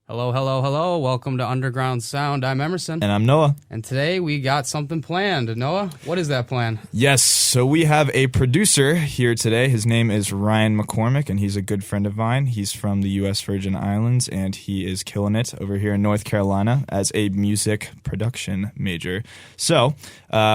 Hello, hello, hello. Welcome to Underground Sound. I'm Emerson. And I'm Noah. And today we got something planned. Noah, what is that plan? Yes, so we have a producer here today. His name is Ryan McCormick, and he's a good friend of mine. He's from the U.S. Virgin Islands, and he is killing it over here in North Carolina as a music production major. So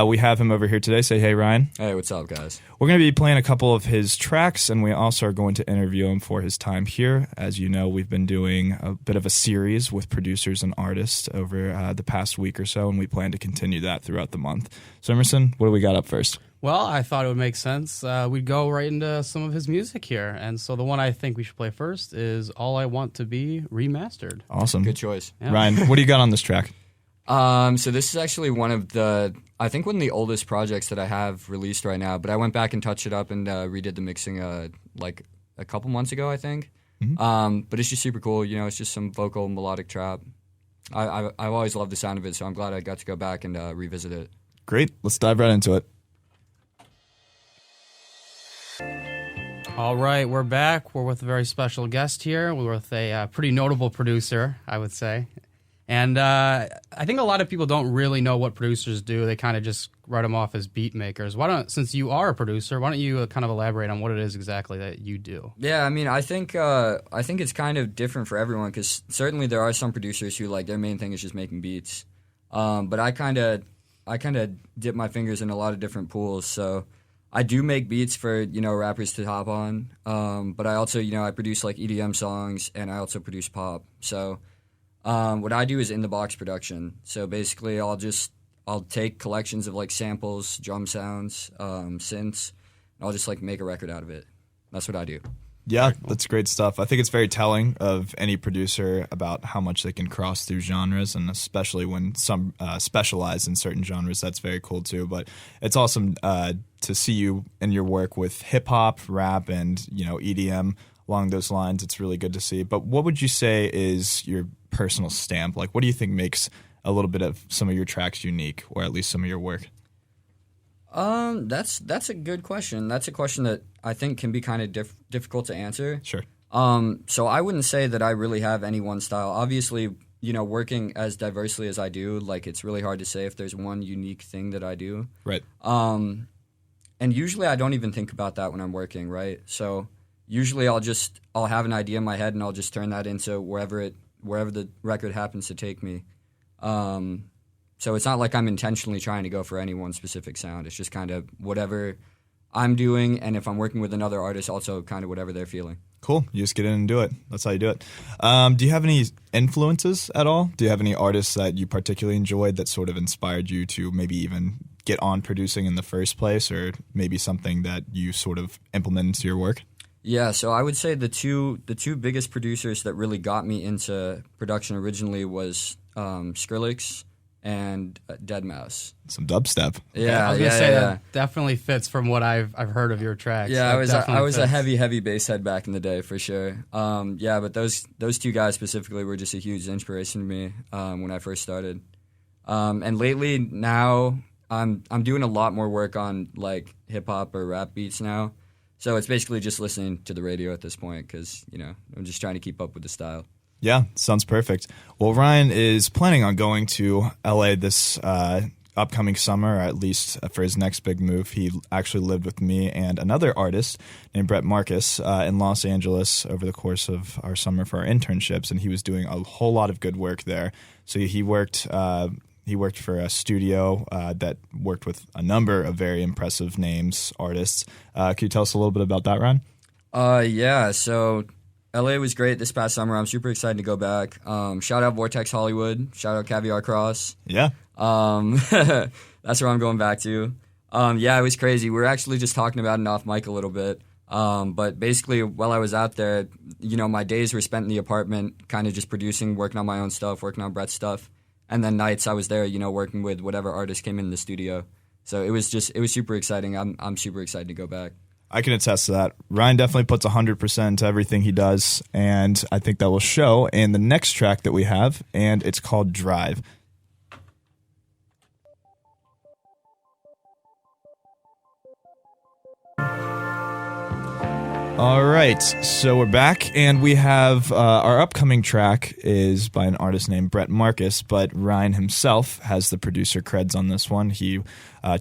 we have him over here today. Say hey, Ryan. Hey, what's up, guys? We're going to be playing a couple of his tracks, and we also are going to interview him for his time here. As you know, we've been doing a bit of a series with producers and artists over the past week or so, and we plan to continue that throughout the month. So, Emerson, what do we got up first? Well, I thought it would make sense. We'd go right into some of his music here. And so the one I think we should play first is All I Want to Be Remastered. Awesome. Good choice. Yeah. Ryan, what do you got on this track? So this is actually one of the oldest projects that I have released right now, but I went back and touched it up and redid the mixing like a couple months ago, I think. Mm-hmm. But it's just super cool. You know, it's just some vocal melodic trap. I've always loved the sound of it, so I'm glad I got to go back and revisit it. Great. Let's dive right into it. All right, we're back. We're with a very special guest here. We're with a pretty notable producer, I would say. And I think a lot of people don't really know what producers do. They kind of just write them off as beat makers. Since you are a producer, why don't you kind of elaborate on what it is exactly that you do? Yeah, I mean, I think it's kind of different for everyone because certainly there are some producers who like their main thing is just making beats. But I kind of dip my fingers in a lot of different pools. So I do make beats for rappers to hop on. But I also I produce like EDM songs and I also produce pop. So what I do is in-the-box production. So basically, I'll take collections of like samples, drum sounds, synths, and I'll just like make a record out of it. That's what I do. Yeah, that's great stuff. I think it's very telling of any producer about how much they can cross through genres, and especially when some specialize in certain genres. That's very cool too. But it's awesome to see you in your work with hip-hop, rap, and EDM along those lines. It's really good to see. But what would you say is your personal stamp? Like, what do you think makes a little bit of some of your tracks unique, or at least some of your work? That's a good question. That's a question that I think can be kind of difficult to answer. Sure. So I wouldn't say that I really have any one style. Obviously, working as diversely as I do, like it's really hard to say if there's one unique thing that I do. Right. And usually I don't even think about that when I'm working, right? So usually I'll have an idea in my head and I'll just turn that into wherever the record happens to take me. So it's not like I'm intentionally trying to go for any one specific sound. It's just kind of whatever I'm doing, and if I'm working with another artist, also kind of whatever they're feeling. Cool. You just get in and do it. That's how you do it. Do you have any influences at all? Do you have any artists that you particularly enjoyed that sort of inspired you to maybe even get on producing in the first place, or maybe something that you sort of implement into your work? Yeah, so I would say the two biggest producers that really got me into production originally was Skrillex and Deadmau5. Some dubstep. Yeah, I was gonna say that definitely fits from what I've heard of your tracks. Yeah, That I was a definitely heavy bass head back in the day for sure. But those two guys specifically were just a huge inspiration to me when I first started. And lately now I'm doing a lot more work on like hip hop or rap beats now. So it's basically just listening to the radio at this point because I'm just trying to keep up with the style. Yeah, sounds perfect. Well, Ryan is planning on going to LA this upcoming summer, or at least for his next big move. He actually lived with me and another artist named Brett Marcus in Los Angeles over the course of our summer for our internships, and he was doing a whole lot of good work there. So he worked for a studio that worked with a number of very impressive names, artists. Could you tell us a little bit about that, Ryan? Yeah, so LA was great this past summer. I'm super excited to go back. Shout out Vortex Hollywood. Shout out Caviar Cross. Yeah. That's where I'm going back to. It was crazy. We were actually just talking about it off mic a little bit. But basically, while I was out there, my days were spent in the apartment, kind of just producing, working on my own stuff, working on Brett's stuff. And then nights I was there, working with whatever artist came in the studio. So it was super exciting. I'm super excited to go back. I can attest to that. Ryan definitely puts 100% into everything he does, and I think that will show in the next track that we have, and it's called Drive. All right, so we're back, and we have our upcoming track is by an artist named Brett Marcus, but Ryan himself has the producer creds on this one. He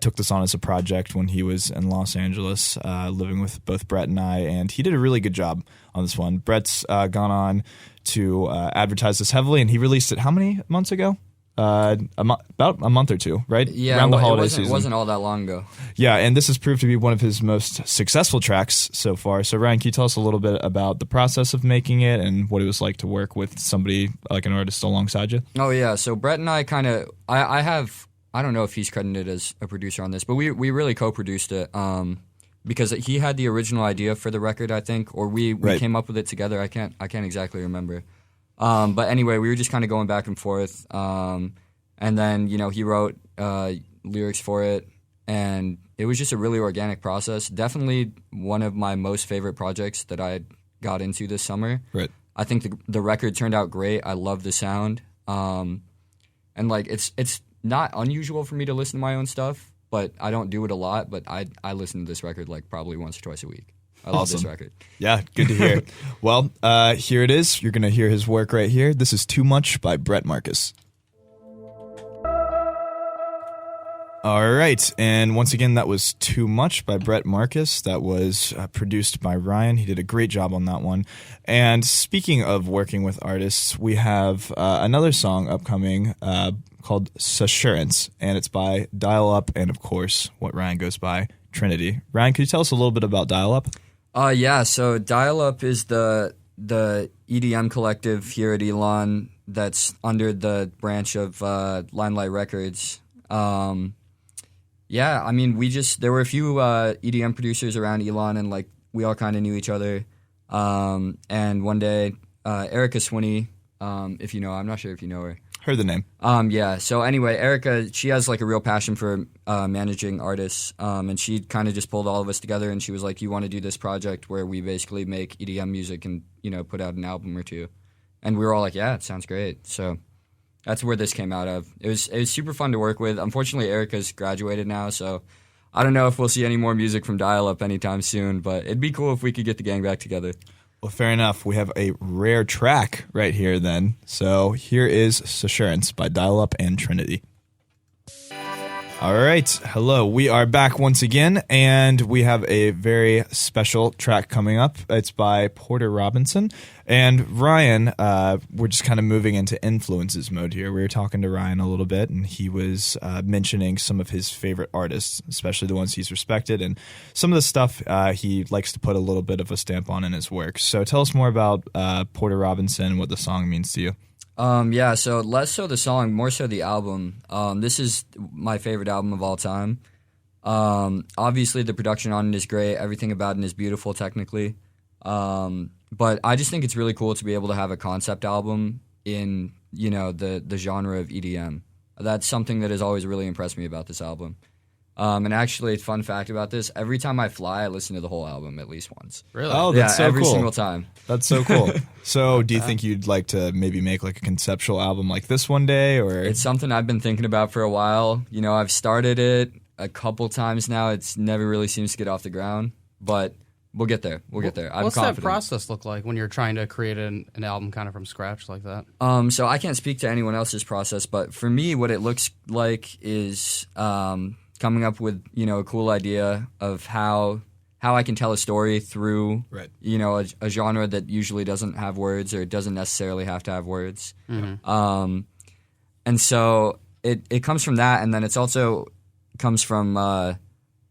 took this on as a project when he was in Los Angeles, living with both Brett and I, and he did a really good job on this one. Brett's gone on to advertise this heavily, and he released it how many months ago? About a month or two, right? Yeah, around the holiday season. It wasn't all that long ago. Yeah, and this has proved to be one of his most successful tracks so far. So, Ryan, can you tell us a little bit about the process of making it and what it was like to work with somebody like an artist alongside you? Oh, yeah. So, Brett and I I don't know if he's credited as a producer on this, but we really co-produced it because he had the original idea for the record, I think, or we came up with it together. I can't exactly remember. But anyway, we were just kind of going back and forth. And then, he wrote lyrics for it. And it was just a really organic process. Definitely one of my most favorite projects that I got into this summer. Right. I think the record turned out great. I love the sound. And, it's not unusual for me to listen to my own stuff, but I don't do it a lot. But I listen to this record, probably once or twice a week. I love this record. Yeah, good to hear. Well, here it is. You're going to hear his work right here. This is Too Much by Brett Marcus. All right, and once again, that was Too Much by Brett Marcus. That was produced by Ryan. He did a great job on that one. And speaking of working with artists, we have another song upcoming called Assurance, and it's by Dial Up and, of course, what Ryan goes by, Trinity. Ryan, could you tell us a little bit about Dial Up? Yeah, so Dial Up is the EDM collective here at Elon that's under the branch of Limelight Records. Yeah, I mean, there were a few EDM producers around Elon, and we all kind of knew each other. And one day, Erica Swinney, if you know, I'm not sure if you know her. Heard the name. Yeah. So anyway, Erica, she has a real passion for managing artists, and she kind of just pulled all of us together, and she was like, "You want to do this project where we basically make EDM music and put out an album or two?" And we were all like, "Yeah, it sounds great." So that's where this came out of. It was super fun to work with. Unfortunately, Erica's graduated now, so I don't know if we'll see any more music from Dial Up anytime soon. But it'd be cool if we could get the gang back together. Well, fair enough. We have a rare track right here then. So here is Assurance by Dial Up and Trinity. All right. Hello. We are back once again, and we have a very special track coming up. It's by Porter Robinson. And Ryan, we're just kind of moving into influences mode here. We were talking to Ryan a little bit, and he was mentioning some of his favorite artists, especially the ones he's respected, and some of the stuff he likes to put a little bit of a stamp on in his work. So tell us more about Porter Robinson and what the song means to you. Yeah, so less so the song, more so the album. This is my favorite album of all time. Obviously, the production on it is great. Everything about it is beautiful technically. But I just think it's really cool to be able to have a concept album in, the genre of EDM. That's something that has always really impressed me about this album. And actually, fun fact about this, every time I fly, I listen to the whole album at least once. Really? Oh, that's so every cool. single time. That's so cool. So do you think you'd like to maybe make a conceptual album like this one day? Or It's something I've been thinking about for a while. I've started it a couple times now. It's never really seems to get off the ground, but we'll get there. We'll get there. I'm What's confident. that process look like when you're trying to create an album kind of from scratch like that? So I can't speak to anyone else's process, but for me, what it looks like is coming up with a cool idea of how I can tell a story through a genre that usually doesn't have words or doesn't necessarily have to have words. Mm-hmm. And so it comes from that, and then it's also comes from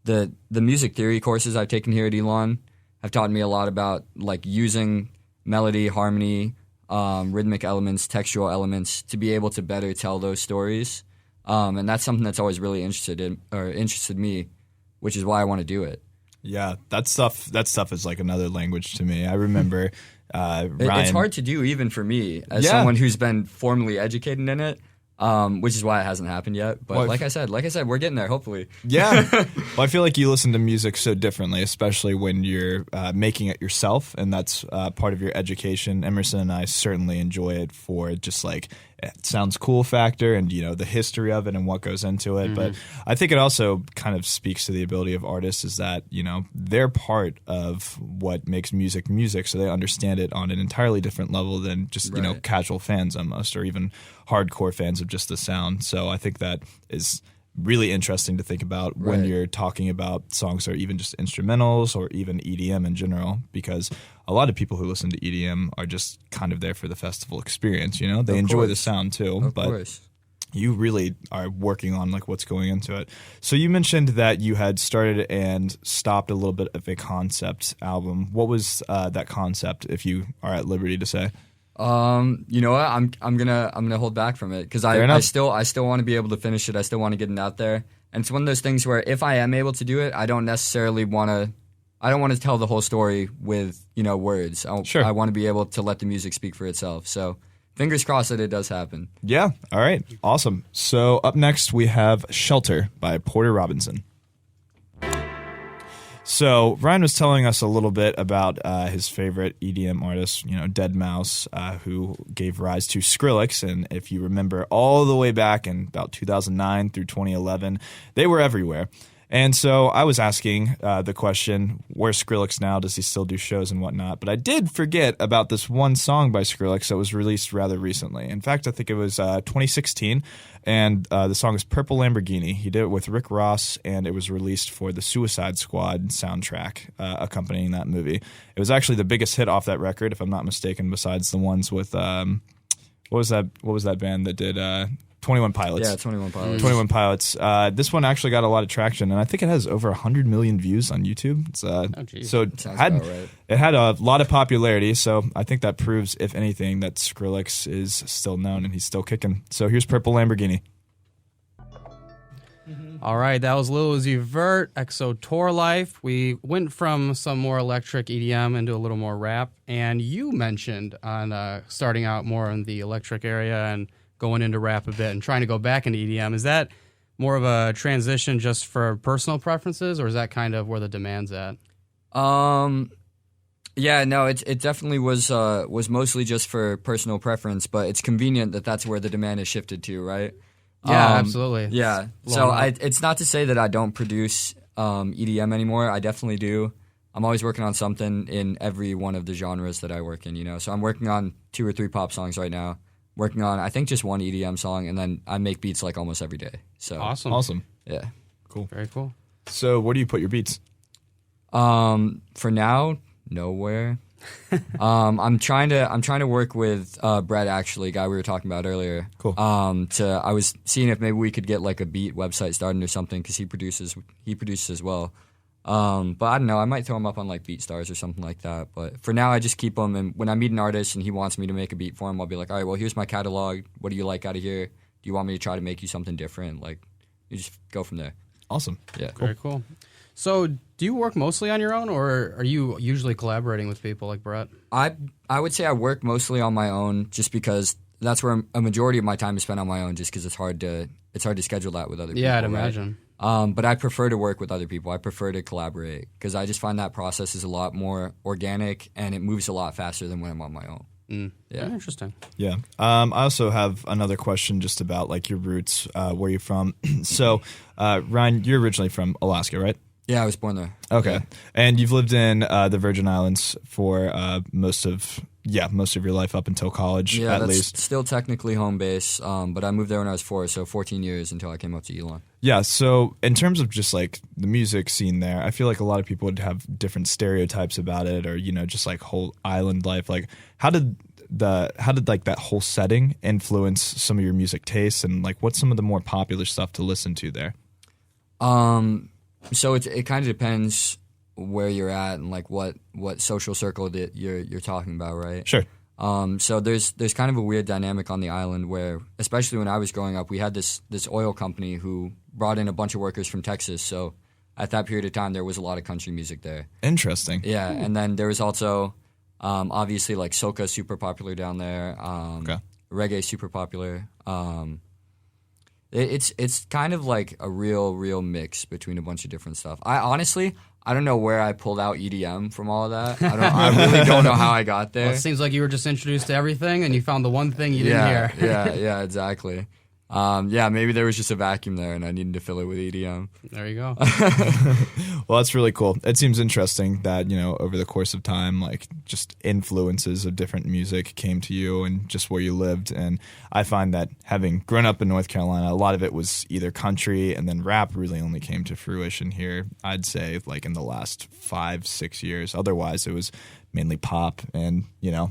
the music theory courses I've taken here at Elon have taught me a lot about using melody, harmony, rhythmic elements, textual elements to be able to better tell those stories. And that's something that's always really interested me, which is why I want to do it. Yeah, that stuff is like another language to me. I remember Ryan. It's hard to do even for me as someone who's been formally educated in it, which is why it hasn't happened yet. But like I said, we're getting there, hopefully. Yeah. Well, I feel like you listen to music so differently, especially when you're making it yourself, and that's part of your education. Emerson and I certainly enjoy it for just it sounds cool factor and, the history of it and what goes into it. But I think it also kind of speaks to the ability of artists is that, they're part of what makes music, so they understand it on an entirely different level than just, casual fans almost, or even hardcore fans of just the sound. So I think that is really interesting to think about when you're talking about songs that are even just instrumentals or even EDM in general, because a lot of people who listen to EDM are just kind of there for the festival experience, They enjoy the sound too, but you really are working on like what's going into it. So you mentioned that you had started and stopped a little bit of a concept album. What was that concept, if you are at liberty to say? You know what? I'm gonna hold back from it because I still want to be able to finish it. I still want to get it out there, and it's one of those things where if I am able to do it, I don't necessarily want to. I don't want to tell the whole story with words. I want to be able to let the music speak for itself. So fingers crossed that it does happen. Yeah. All right. Awesome. So up next we have "Shelter" by Porter Robinson. So Ryan was telling us a little bit about his favorite EDM artist, deadmau5, who gave rise to Skrillex. And if you remember all the way back in about 2009 through 2011, they were everywhere. And so I was asking the question, where's Skrillex now? Does he still do shows and whatnot? But I did forget about this one song by Skrillex that was released rather recently. In fact, I think it was 2016, and the song is Purple Lamborghini. He did it with Rick Ross, and it was released for the Suicide Squad soundtrack accompanying that movie. It was actually the biggest hit off that record, if I'm not mistaken, besides the ones with, what was that band that did... 21 Pilots. Yeah, 21 Pilots. 21 Pilots. This one actually got a lot of traction, and I think it has over 100 million views on YouTube. So it had a lot of popularity, so I think that proves, if anything, that Skrillex is still known and he's still kicking. So here's Purple Lamborghini. All right, that was Lil Uzi Vert, EXO Tour Life. We went from some more electric EDM into a little more rap, and you mentioned on starting out more in the electric area and going into rap a bit and trying to go back into EDM. Is that more of a transition just for personal preferences, or is that kind of where the demand's at? Yeah, no, it definitely was mostly just for personal preference, but it's convenient that that's where the demand is shifted to, right? Yeah, absolutely. Yeah, so it's not to say that I don't produce EDM anymore. I definitely do. I'm always working on something in every one of the genres that I work in, So I'm working on 2 or 3 pop songs right now. Working on, I think, just one EDM song, and then I make beats like almost every day. So awesome. Yeah, cool, very cool. So where do you put your beats? For now, nowhere. I'm trying to work with Brett, actually, guy we were talking about earlier. Cool. I was seeing if maybe we could get like a beat website started or something because he produces as well. But I don't know. I might throw him up on like BeatStars or something like that. But for now, I just keep him. And when I meet an artist and he wants me to make a beat for him, I'll be like, all right, well, here's my catalog. What do you like out of here? Do you want me to try to make you something different? Like, you just go from there. Awesome. Yeah. Cool. Very cool. So do you work mostly on your own, or are you usually collaborating with people like Brett? I would say I work mostly on my own just because that's where a majority of my time is spent on my own just because it's hard to schedule that with other people. Yeah, I'd imagine. But I prefer to work with other people. I prefer to collaborate because I just find that process is a lot more organic and it moves a lot faster than when I'm on my own. Yeah, interesting. Yeah. I also have another question just about like your roots, where you're from. So, Ryan, you're originally from Alaska, right? Yeah, I was born there. Okay. Yeah. And you've lived in the Virgin Islands for most of your life up until college, at least. Yeah, that's still technically home base, but I moved there when I was 4, so 14 years until I came up to Elon. Yeah, so in terms of just like the music scene there, I feel like a lot of people would have different stereotypes about it, or just like whole island life. Like, how did like that whole setting influence some of your music tastes, and like what's some of the more popular stuff to listen to there? So it kind of depends where you're at and like what social circle that you're talking about, right? Sure. So there's kind of a weird dynamic on the island where, especially when I was growing up, we had this oil company who brought in a bunch of workers from Texas. So at that period of time, there was a lot of country music there. Interesting. Yeah, and then there was also obviously like soca super popular down there. Okay. Reggae super popular. It's kind of like a real mix between a bunch of different stuff. I don't know where I pulled out EDM from all of that. I really don't know how I got there. Well, it seems like you were just introduced to everything, and you found the one thing you didn't hear. yeah, exactly. Maybe there was just a vacuum there, and I needed to fill it with EDM. There you go. Well, that's really cool. It seems interesting that, over the course of time, like just influences of different music came to you and just where you lived. And I find that having grown up in North Carolina, a lot of it was either country, and then rap really only came to fruition here, I'd say, like in the last 5-6 years. Otherwise, it was mainly pop and, Yeah,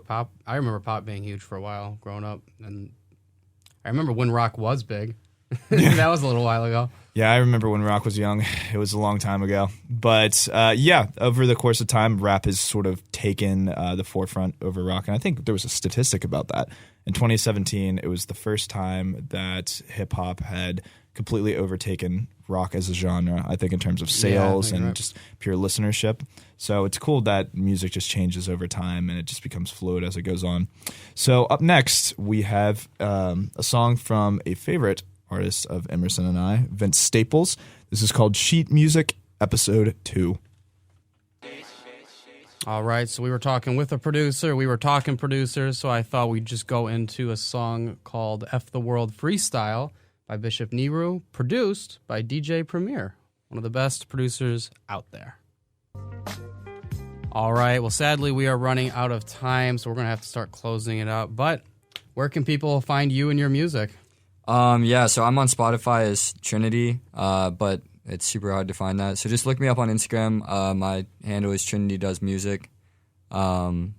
pop. I remember pop being huge for a while growing up, and I remember when rock was big. That was a little while ago. Yeah, I remember when rock was young. It was a long time ago. But over the course of time, rap has sort of taken the forefront over rock. And I think there was a statistic about that. In 2017, it was the first time that hip-hop had completely overtaken rock as a genre, I think, in terms of sales and right. just pure listenership. So it's cool that music just changes over time and it just becomes fluid as it goes on. So up next, we have a song from a favorite artist of Emerson and I, Vince Staples. This is called Sheet Music, Episode 2. All right, so we were talking with a producer. We were talking producers, so I thought we'd just go into a song called F the World Freestyle by Bishop Nehru, produced by DJ Premier, one of the best producers out there. All right, well, sadly, we are running out of time, so we're going to have to start closing it up. But where can people find you and your music? So I'm on Spotify as Trinity, but it's super hard to find that. So just look me up on Instagram. My handle is Trinity Does Music. And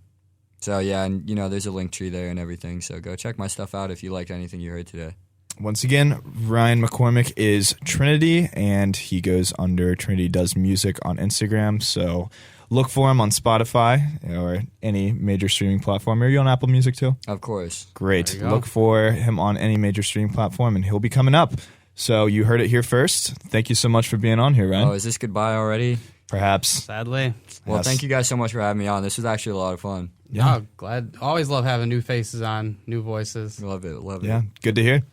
there's a link tree there and everything. So go check my stuff out if you liked anything you heard today. Once again, Ryan McCormick is Trinity, and he goes under Trinity Does Music on Instagram. So look for him on Spotify or any major streaming platform. Are you on Apple Music too? Of course. Great. Look for him on any major streaming platform, and he'll be coming up. So you heard it here first. Thank you so much for being on here, Ryan. Oh, is this goodbye already? Perhaps. Sadly. Well, Yes. Thank you guys so much for having me on. This was actually a lot of fun. Yeah. No, glad. Always love having new faces on, new voices. Love it. Yeah, good to hear.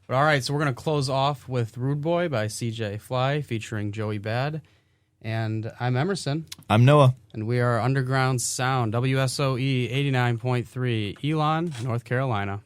But all right, so we're going to close off with Rude Boy by CJ Fly featuring Joey Bad. And I'm Emerson. I'm Noah. And we are Underground Sound, WSOE 89.3, Elon, North Carolina.